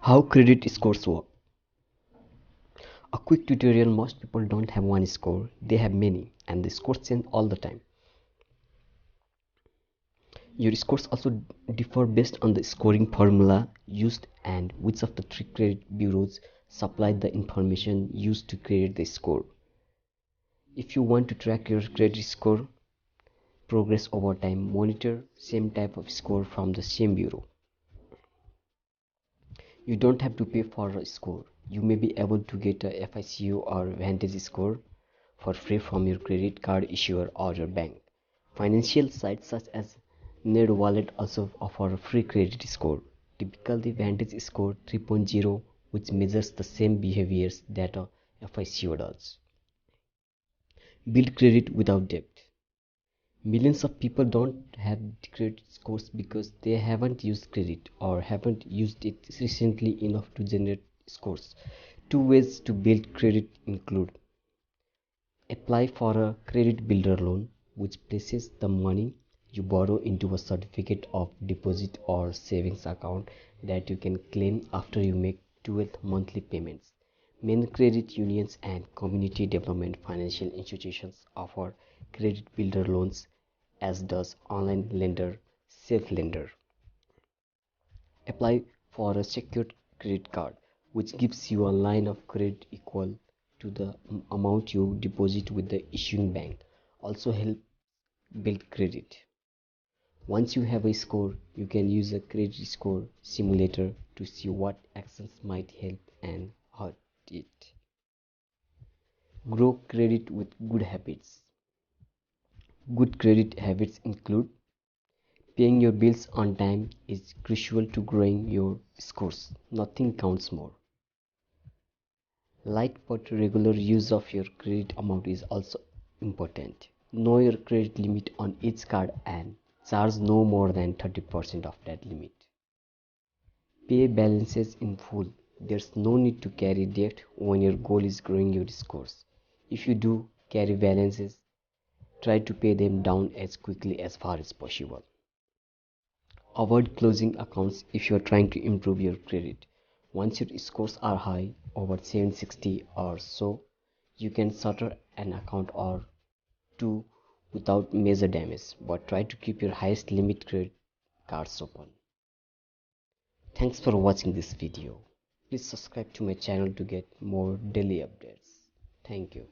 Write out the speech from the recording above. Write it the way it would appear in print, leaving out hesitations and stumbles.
How credit scores work. A quick tutorial. Most people don't have one score, they have many, and the scores change all the time. Your scores also differ based on the scoring formula used and which of the three credit bureaus supplied the information used to create the score. If you want to track your credit score progress over time, monitor same type of score from the same bureau. You don't have to pay for a score. You may be able to get a FICO or VantageScore for free from your credit card issuer or your bank. Financial sites such as NerdWallet also offer a free credit score, typically VantageScore 3.0, which measures the same behaviors that a FICO does. Build credit without debt. Millions of people don't have credit scores because they haven't used credit or haven't used it recently enough to generate scores. Two ways to build credit include: apply for a credit builder loan, which places the money you borrow into a certificate of deposit or savings account that you can claim after you make 12 monthly payments. Many credit unions and community development financial institutions offer credit builder loans, as does online lender Self-Lender. Apply for a secured credit card, which gives you a line of credit equal to the amount you deposit with the issuing bank. Also help build credit. Once you have a score, you can use a credit score simulator to see what actions might help and hurt it. Grow credit with good habits. Good credit habits include: paying your bills on time is crucial to growing your scores. Nothing counts more. Light but regular use of your credit amount is also important. Know your credit limit on each card and charge no more than 30% of that limit. Pay balances in full. There's no need to carry debt when your goal is growing your scores. If you do carry balances, try to pay them down as quickly as far as possible. Avoid closing accounts if you are trying to improve your credit. Once your scores are high, over 760 or so, you can shutter an account or two without major damage, but try to keep your highest limit credit cards open. Thanks for watching this video. Please subscribe to my channel to get more daily updates. Thank you.